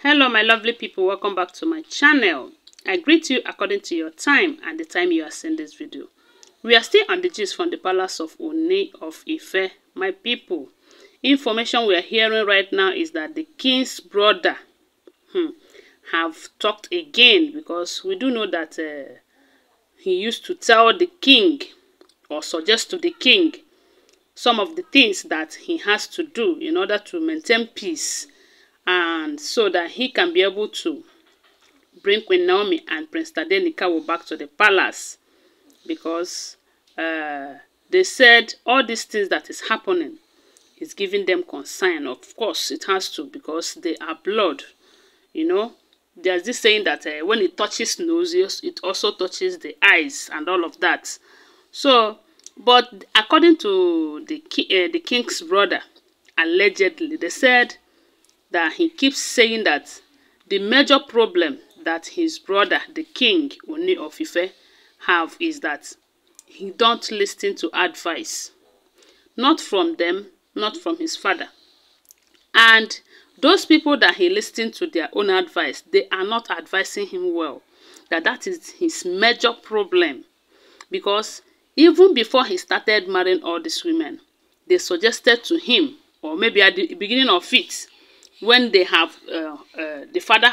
Hello my lovely people, welcome back to my channel. I greet you according to your time and the time you are seeing this video. We are still on the gist from the palace of Ooni of Ife, my people. Information we are hearing right now is that the king's brother have talked again, because we do know that he used to tell the king or suggest to the king some of the things that he has to do in order to maintain peace, and so that he can be able to bring Queen Naomi and Prince Tadenikawo back to the palace, because they said all these things that is happening is giving them concern. Of course it has to, because they are blood, you know. There's this saying that when it touches noses, it also touches the eyes and all of that. So, but according to the king's brother, allegedly, they said that he keeps saying that the major problem that his brother, the king, Ooni of Ife, have is that he don't listen to advice. Not from them, not from his father. And those people that he listens to their own advice, they are not advising him well. That is his major problem. Because even before he started marrying all these women, they suggested to him, or maybe at the beginning of it, when they have the father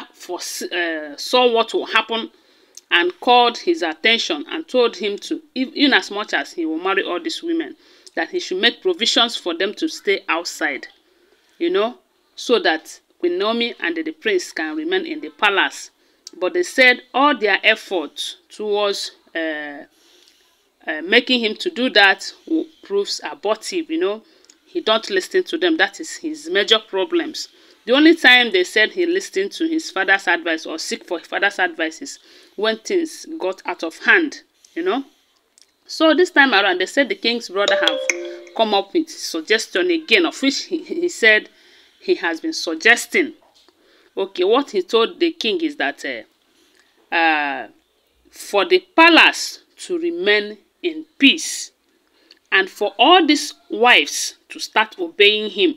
saw what will happen and called his attention and told him to, in as much as he will marry all these women, that he should make provisions for them to stay outside, you know, so that Queen Naomi and the prince can remain in the palace. But they said all their efforts towards making him to do that proves abortive, you know. He don't listen to them. That is his major problems. The only time they said he listened to his father's advice or seek for his father's advice is when things got out of hand, you know. So this time around, they said the king's brother have come up with suggestion again, of which he said he has been suggesting. Okay, what he told the king is that for the palace to remain in peace, and for all these wives to start obeying him,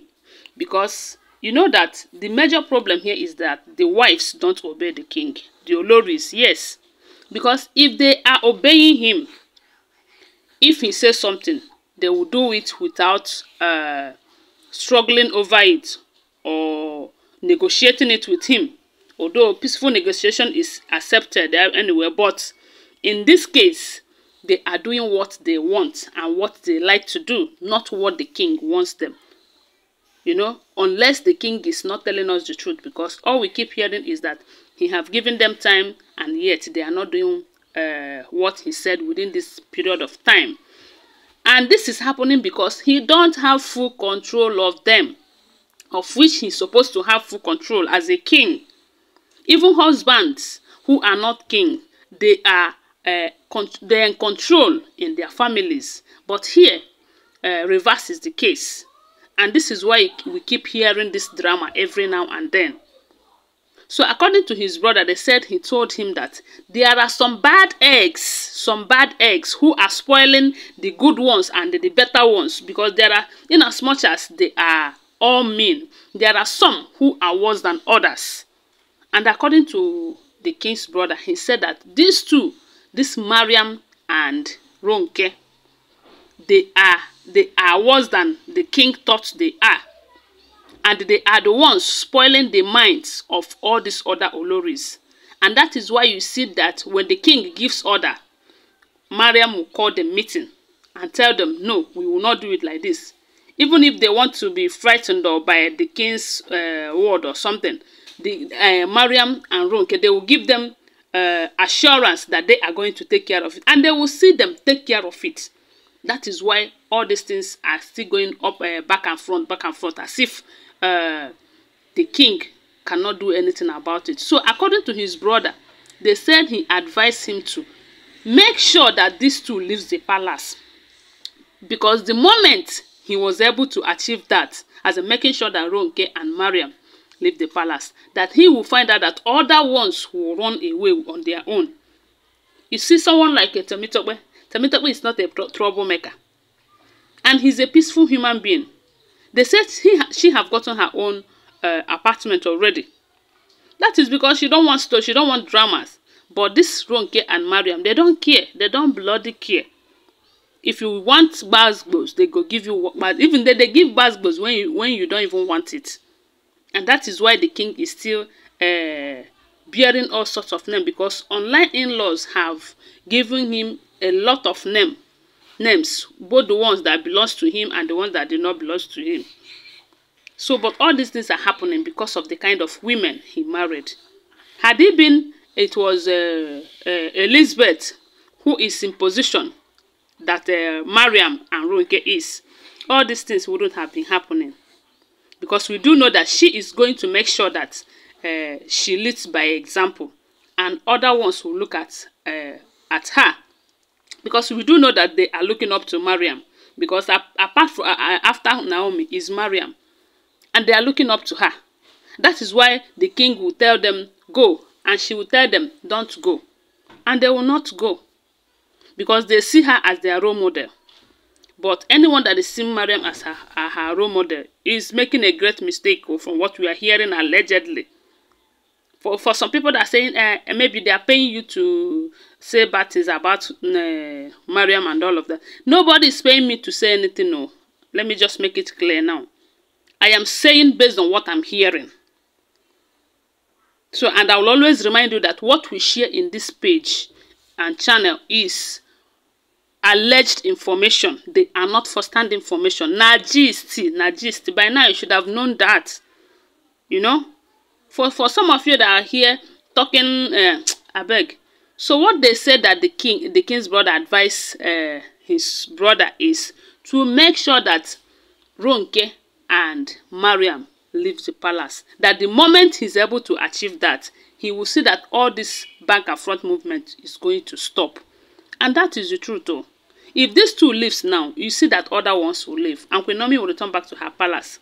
because you know that the major problem here is that the wives don't obey the king, the Olories, yes. Because if they are obeying him, if he says something, they will do it without struggling over it or negotiating it with him. Although peaceful negotiation is accepted anyway, but in this case, they are doing what they want and what they like to do, not what the king wants them. You know, unless the king is not telling us the truth, because all we keep hearing is that he have given them time and yet they are not doing what he said within this period of time. And this is happening because he don't have full control of them, of which he's supposed to have full control as a king. Even husbands who are not king, they are they're in control in their families. But here, reverse is the case. And this is why we keep hearing this drama every now and then. So according to his brother, they said he told him that there are some bad eggs who are spoiling the good ones and the better ones, because there are, in as much as they are all mean, there are some who are worse than others. And according to the king's brother, he said that these two, this Mariam and Ronke, they are worse than the king thought they are. And they are the ones spoiling the minds of all these other Olories. And that is why you see that when the king gives order, Mariam will call the meeting and tell them, no, we will not do it like this. Even if they want to be frightened or by the king's word or something, the Mariam and Ronke, they will give them assurance that they are going to take care of it. And they will see them take care of it. That is why all these things are still going up back and front, as if the king cannot do anything about it. So according to his brother, they said he advised him to make sure that these two leaves the palace. Because the moment he was able to achieve that, as in making sure that Ronke and Mariam leave the palace, that he will find out that other ones will run away on their own. You see someone like a Temitope. Temitope is not a troublemaker. And he's a peaceful human being. They said she have gotten her own apartment already. That is because she don't want story, she don't want dramas. But this Ronke and Mariam, they don't care. They don't bloody care. If you want basbos, they go give you, but even they give basbos when you don't even want it. And that is why the king is still bearing all sorts of names, because online in-laws have given him a lot of names, both the ones that belongs to him and the ones that do not belong to him. So, but all these things are happening because of the kind of women he married. Had it been, it was Elizabeth who is in position that Mariam and Ronke is, all these things wouldn't have been happening. Because we do know that she is going to make sure that she leads by example, and other ones will look at her. Because we do know that they are looking up to Mariam. Because apart from after Naomi is Mariam, and they are looking up to her. That is why the king will tell them go, and she will tell them don't go, and they will not go, because they see her as their role model. But anyone that is seeing Mariam as her role model is making a great mistake from what we are hearing allegedly. For some people that are saying maybe they are paying you to say bad things about Mariam and all of that. Nobody is paying me to say anything. No. Let me just make it clear now. I am saying based on what I'm hearing. So, and I will always remind you that what we share in this page and channel is alleged information. They are not first-hand information. Na gist. By now you should have known that. You know? For some of you that are here talking, I beg. So what they said that the king's brother advised his brother is to make sure that Ronke and Mariam leave the palace. That the moment he's able to achieve that, he will see that all this back and front movement is going to stop. And that is the truth though. If these two leaves now, you see that other ones will leave. And Queen Naomi will return back to her palace.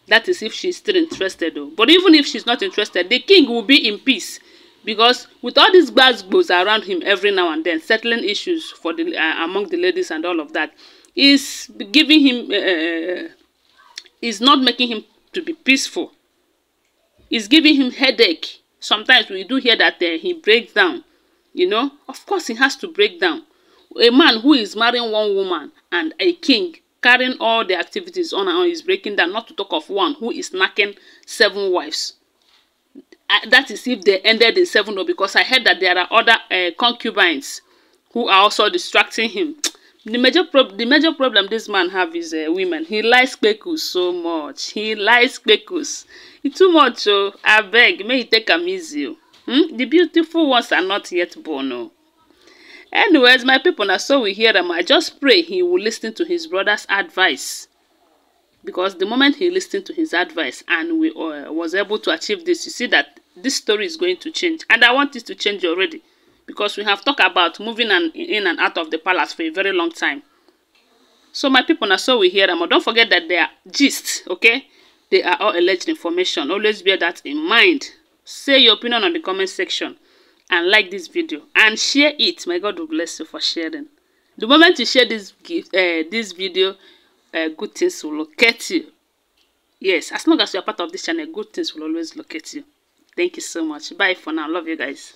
That is if she's still interested though. But even if she's not interested, the king will be in peace. Because with all these gbas around him every now and then, settling issues for the among the ladies and all of that, is giving him, is not making him to be peaceful. It's giving him headache. Sometimes we do hear that he breaks down. You know, of course he has to break down. A man who is marrying one woman and a king carrying all the activities on and on is breaking down, not to talk of one who is knacking 7 wives. That is if they ended in 7, or because I heard that there are other concubines who are also distracting him. The major problem this man have is women. He likes speckles so much. He likes speckles. It's too much. Oh, I beg, may he take him easy. The beautiful ones are not yet born. Oh. Anyways, my people, now so we hear him. I just pray he will listen to his brother's advice. Because the moment he listened to his advice and we was able to achieve this, you see that this story is going to change. And I want it to change already. Because we have talked about moving in and out of the palace for a very long time. So my people, now so we hear them. Don't forget that they are gist, okay? They are all alleged information. Always bear that in mind. Say your opinion on the comment section. And like this video. And share it. My God will bless you for sharing. The moment you share this video, good things will locate you. Yes, as long as you are part of this channel, good things will always locate you. Thank you so much. Bye for now. Love you guys.